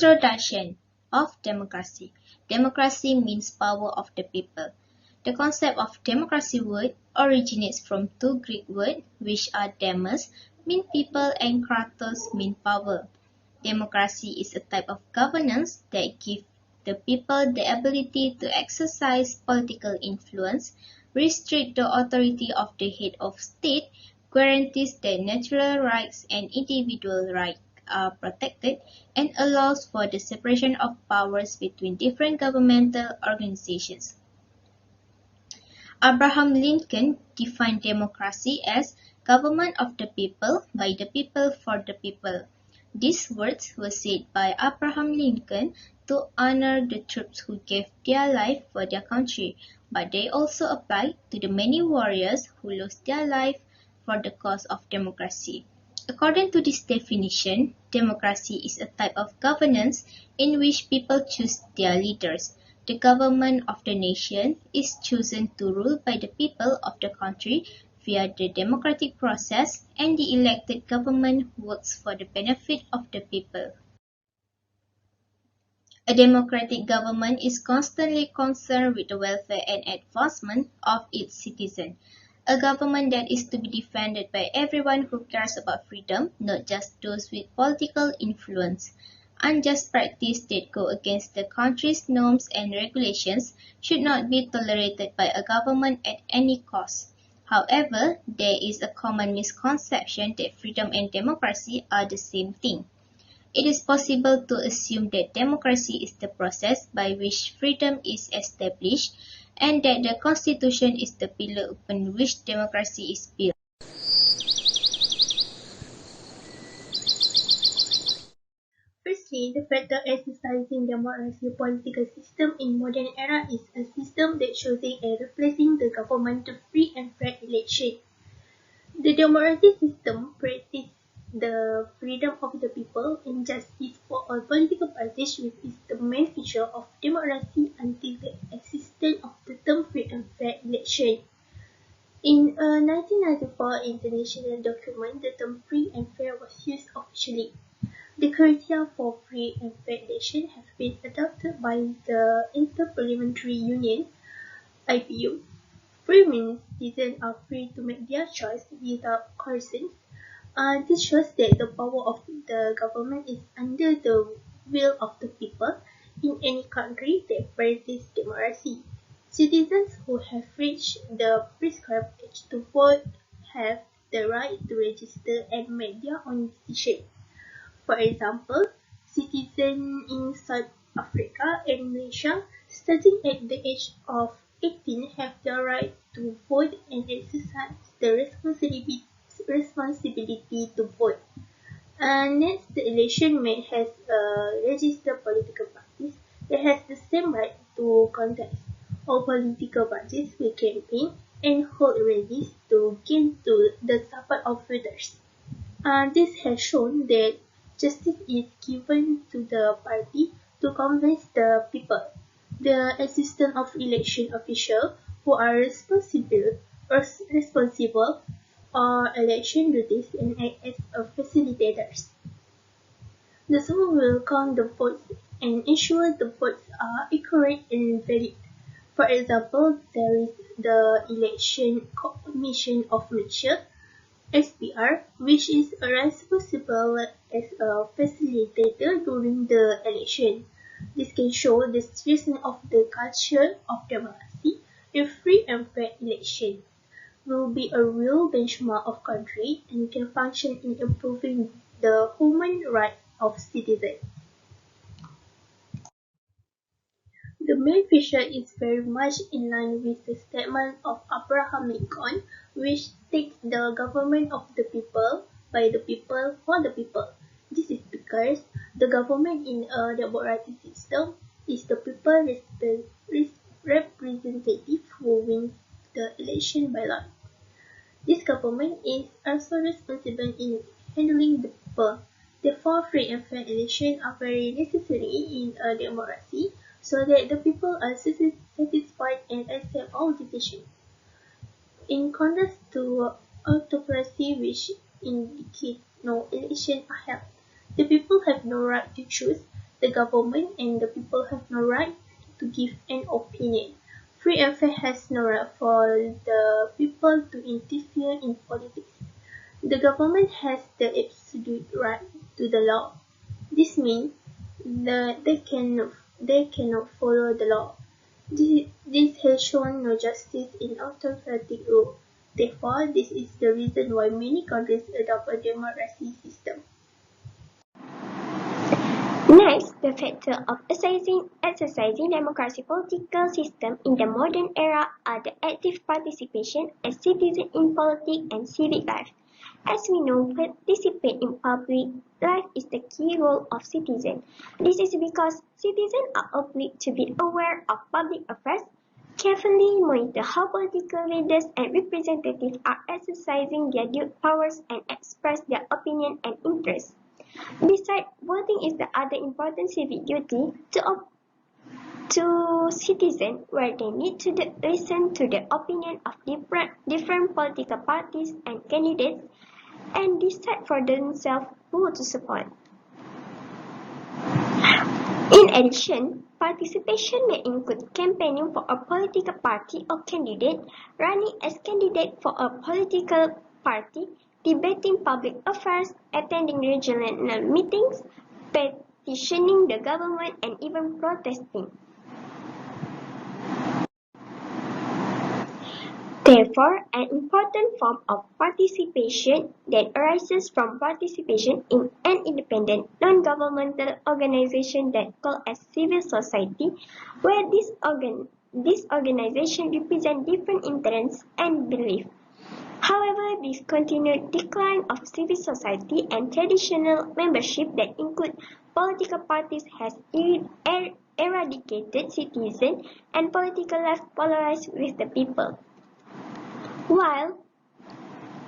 Introduction of democracy. Democracy means power of the people. The concept of democracy word originates from two Greek words which are demos, mean people, and kratos, mean power. Democracy is a type of governance that gives the people the ability to exercise political influence, restrict the authority of the head of state, guarantees that natural rights and individual rights are protected, and allows for the separation of powers between different governmental organizations. Abraham Lincoln defined democracy as government of the people, by the people, for the people. These words were said by Abraham Lincoln to honor the troops who gave their life for their country, but they also apply to the many warriors who lost their life for the cause of democracy. According to this definition, democracy is a type of governance in which people choose their leaders. The government of the nation is chosen to rule by the people of the country via the democratic process, and the elected government works for the benefit of the people. A democratic government is constantly concerned with the welfare and advancement of its citizens. A government that is to be defended by everyone who cares about freedom, not just those with political influence. Unjust practice that go against the country's norms and regulations should not be tolerated by a government at any cost. However, there is a common misconception that freedom and democracy are the same thing. It is possible to assume that democracy is the process by which freedom is established, and that the Constitution is the pillar upon which democracy is built. Firstly, the factor exercising democracy political system in modern era is a system that choosing and replacing the government to free and fair election. The democratic system practices the freedom of the people and justice for all political parties, which is the main feature of democracy until the existence of the term free and fair election. In a 1994 international document, the term free and fair was used officially. The criteria for free and fair election have been adopted by the Inter-Parliamentary Union (IPU). Free means citizens are free to make their choice without coercion. This shows that the power of the government is under the will of the people in any country that practices democracy. Citizens who have reached the prescribed age to vote have the right to register and make their own decisions. For example, citizens in South Africa and Malaysia starting at the age of 18 have the right to vote and exercise the responsibility to vote. Next, the election man has a registered political parties that has the same right to contest. All political parties will campaign and hold rallies to gain the support of voters. This has shown that justice is given to the party to convince the people. The existence of election officials who are responsible for election duties and act as facilitators. The someone will count the votes and ensure the votes are accurate and valid. For example, there is the Election Commission of Malaysia (SPR), which is responsible as a facilitator during the election. This can show the seriousness of the culture of democracy. A free and fair election will be a real benchmark of country and can function in improving the human rights of citizens. The main feature is very much in line with the statement of Abraham Lincoln, which states the government of the people, by the people, for the people. This is because the government in a democratic system is the people representative who wins the election by lot. This government is also responsible in handling the people. Therefore, free and fair elections are very necessary in a democracy so that the people are satisfied and accept all decisions. In contrast to autocracy, which indicates no elections are held, the people have no right to choose. The government and the people have no right to give an opinion. Free and fair has no right for the people to interfere in politics. The government has the absolute right to the law. This means that they cannot follow the law. This has shown no justice in autocratic rule. Therefore, this is the reason why many countries adopt a democracy system. Next, the factor of exercising democracy political system in the modern era are the active participation as citizens in politics and civic life. As we know, participate in public life is the key role of citizens. This is because citizens are obliged to be aware of public affairs, carefully monitor how political leaders and representatives are exercising their due powers and express their opinion and interests. Besides, voting is the other important civic duty to citizens where they need to listen to the opinion of different political parties and candidates and decide for themselves who to support. In addition, participation may include campaigning for a political party or candidate, running as candidate for a political party, debating public affairs, attending regional meetings, petitioning the government, and even protesting. Therefore, an important form of participation that arises from participation in an independent, non-governmental organization that called as civil society, where this organization represents different interests and beliefs. However, this continued decline of civil society and traditional membership that include political parties has eradicated citizen and political life polarized with the people. While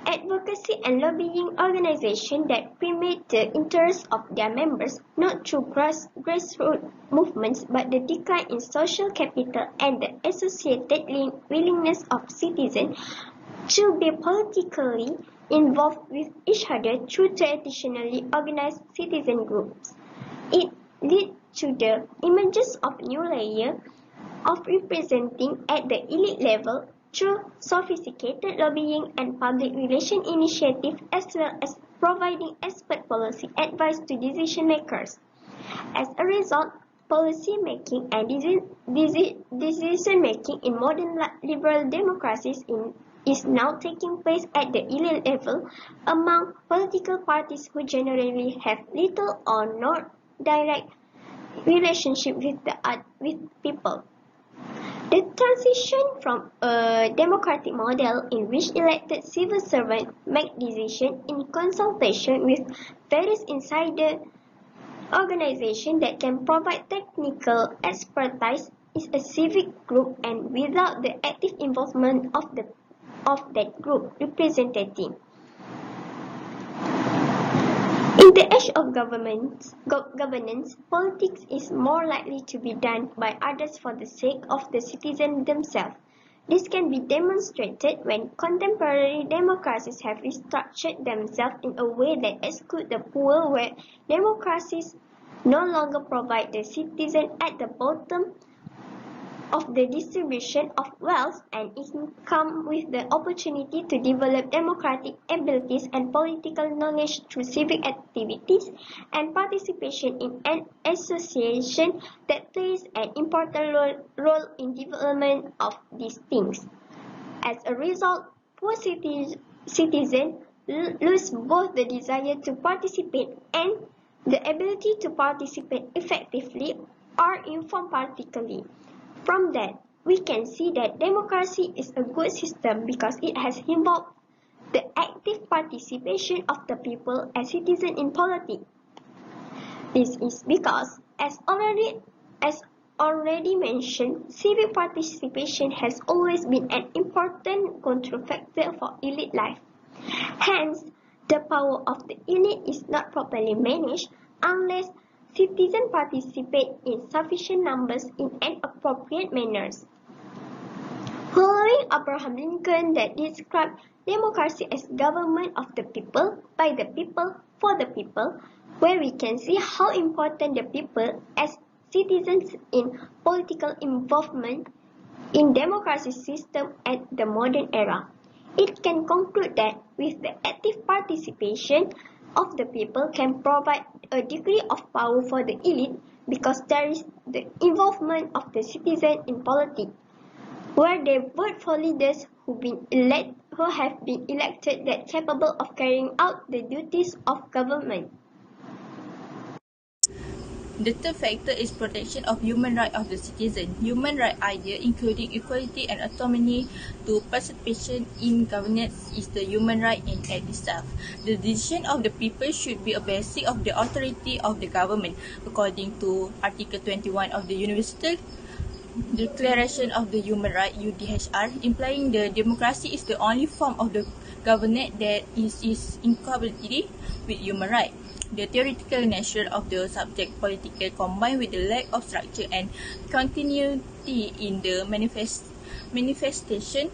advocacy and lobbying organizations that promote the interests of their members not through grassroots movements but the decline in social capital and the associated willingness of citizens to be politically involved with each other through traditionally organized citizen groups. It led to the emergence of new layers of representing at the elite level through sophisticated lobbying and public relations initiatives as well as providing expert policy advice to decision makers. As a result, policy making and decision making in modern liberal democracies is now taking place at the elite level among political parties who generally have little or no direct relationship with people. The transition from a democratic model in which elected civil servants make decisions in consultation with various insider organizations that can provide technical expertise is a civic group and without the active involvement of that group representative. In the age of governance, politics is more likely to be done by others for the sake of the citizens themselves. This can be demonstrated when contemporary democracies have restructured themselves in a way that excludes the poor, where democracies no longer provide the citizen at the bottom of the distribution of wealth and income with the opportunity to develop democratic abilities and political knowledge through civic activities and participation in an association that plays an important role in development of these things. As a result, poor citizens lose both the desire to participate and the ability to participate effectively or inform politically. From that, we can see that democracy is a good system because it has involved the active participation of the people as citizens in politics. This is because, as already mentioned, civic participation has always been an important control factor for elite life. Hence, the power of the elite is not properly managed unless citizens participate in sufficient numbers in an appropriate manner. Following Abraham Lincoln that described democracy as government of the people, by the people, for the people, where we can see how important the people as citizens in political involvement in democracy system at the modern era. It can conclude that with the active participation of the people can provide a degree of power for the elite because there is the involvement of the citizen in politics, where they vote for leaders who have been elected that capable of carrying out the duties of government. The third factor is protection of human rights of the citizen. Human rights idea, including equality and autonomy to participation in governance, is the human right in act itself. The decision of the people should be a basic of the authority of the government, according to Article 21 of the Universal Declaration of the Human Rights (UDHR), implying the democracy is the only form of the governance that is incompatible with human rights. The theoretical nature of the subject political combined with the lack of structure and continuity in the manifestation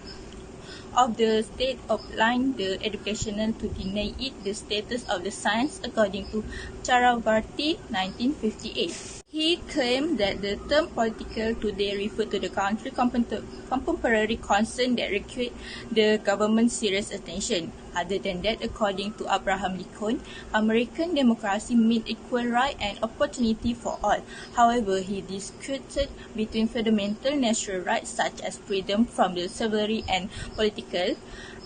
of the state outlined the educational to deny it the status of the science according to Chakravarti 1958. He claimed that the term political today referred to the country contemporary concern that required the government's serious attention. Other than that, according to Abraham Lincoln, American democracy meant equal right and opportunity for all. However, he disputed between fundamental natural rights such as freedom from the slavery and political,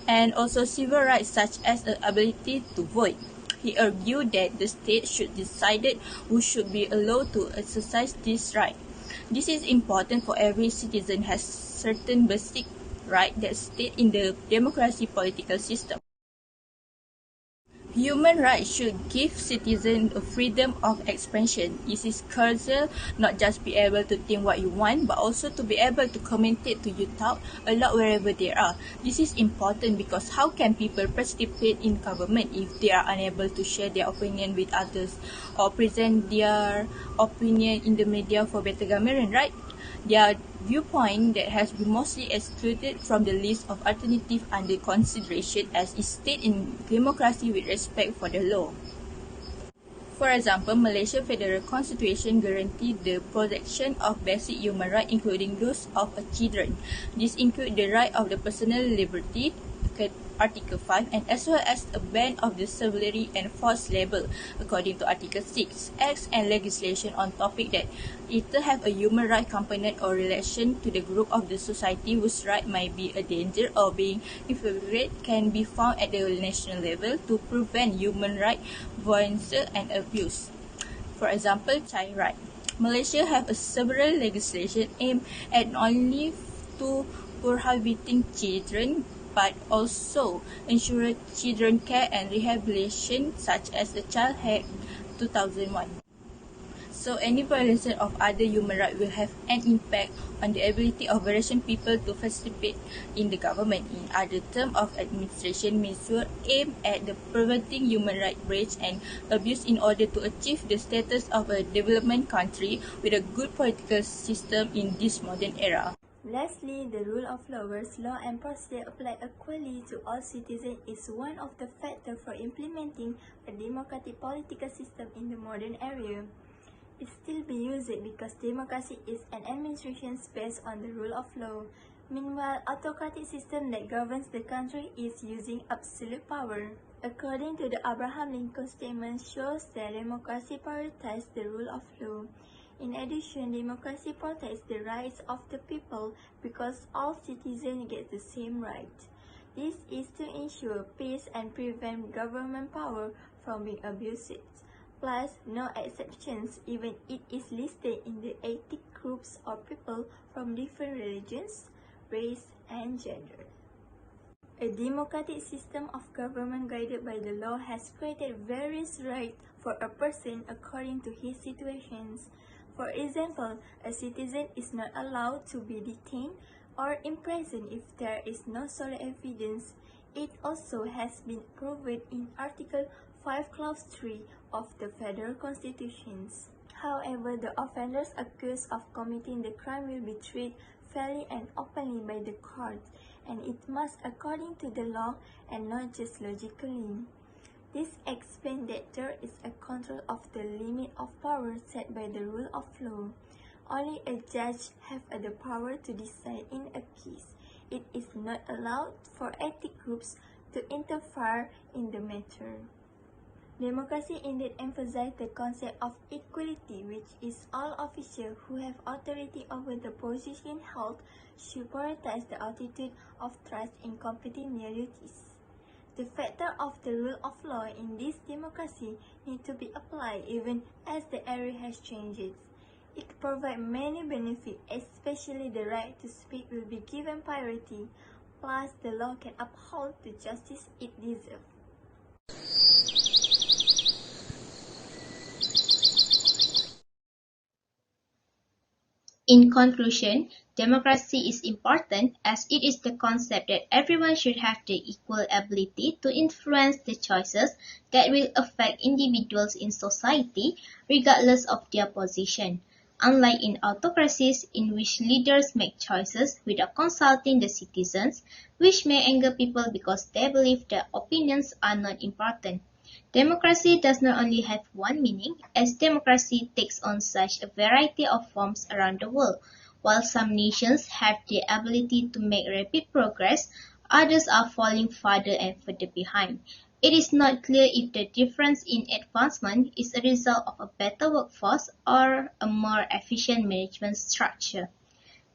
and also civil rights such as the ability to vote. He argued that the state should decide who should be allowed to exercise this right. This is important for every citizen has certain basic rights that state in the democracy political system. Human rights should give citizens a freedom of expression. It is crucial not just be able to think what you want, but also to be able to communicate to your thought aloud wherever they are. This is important because how can people participate in government if they are unable to share their opinion with others or present their opinion in the media for better government, right? Their viewpoint that has been mostly excluded from the list of alternatives under consideration as is stated in democracy with respect for the law. For example, Malaysia Federal Constitution guarantees the protection of basic human rights including those of children. This includes the right of the personal liberty, Article 5, and as well as a ban of the slavery and forced labor, according to Article 6. Acts and legislation on topic that either have a human right component or relation to the group of the society whose right might be a danger or being infringed can be found at the national level to prevent human right violence and abuse. For example, child right. Malaysia have several legislation aimed at not only to prohibiting children but also ensure children care and rehabilitation such as the Child Act 2001. So any violation of other human rights will have an impact on the ability of various people to participate in the government. In other terms of administration measures aimed at the preventing human rights breach and abuse in order to achieve the status of a development country with a good political system in this modern era. Lastly, the rule of law, where law and procedure apply equally to all citizens, is one of the factors for implementing a democratic political system in the modern era. It still be used because democracy is an administration based on the rule of law. Meanwhile, autocratic system that governs the country is using absolute power. According to the Abraham Lincoln statement, shows that democracy prioritizes the rule of law. In addition, democracy protects the rights of the people because all citizens get the same rights. This is to ensure peace and prevent government power from being abused. Plus, no exceptions, even it is listed in the ethnic groups or people from different religions, race, and gender. A democratic system of government guided by the law has created various rights for a person according to his situations. For example, a citizen is not allowed to be detained or imprisoned if there is no solid evidence. It also has been proven in Article 5 Clause 3 of the Federal Constitution. However, the offenders accused of committing the crime will be treated fairly and openly by the court, and it must according to the law and not just logically. This explains that there is a control of the limit of power set by the rule of law. Only a judge has the power to decide in a case. It is not allowed for ethnic groups to interfere in the matter. Democracy indeed emphasizes the concept of equality, which is all officials who have authority over the position held should prioritize the attitude of trust in completing their duties. The factor of the rule of law in this democracy need to be applied even as the era has changed. It provides many benefits, especially the right to speak will be given priority, plus the law can uphold the justice it deserves. In conclusion, democracy is important as it is the concept that everyone should have the equal ability to influence the choices that will affect individuals in society regardless of their position. Unlike in autocracies in which leaders make choices without consulting the citizens, which may anger people because they believe their opinions are not important. Democracy does not only have one meaning, as democracy takes on such a variety of forms around the world. While some nations have the ability to make rapid progress, others are falling farther and further behind. It is not clear if the difference in advancement is a result of a better workforce or a more efficient management structure.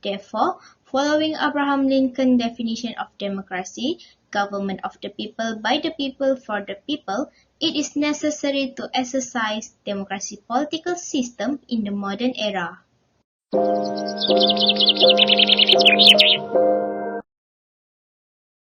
Therefore, following Abraham Lincoln's definition of democracy, government of the people, by the people, for the people, it is necessary to exercise democracy political system in the modern era.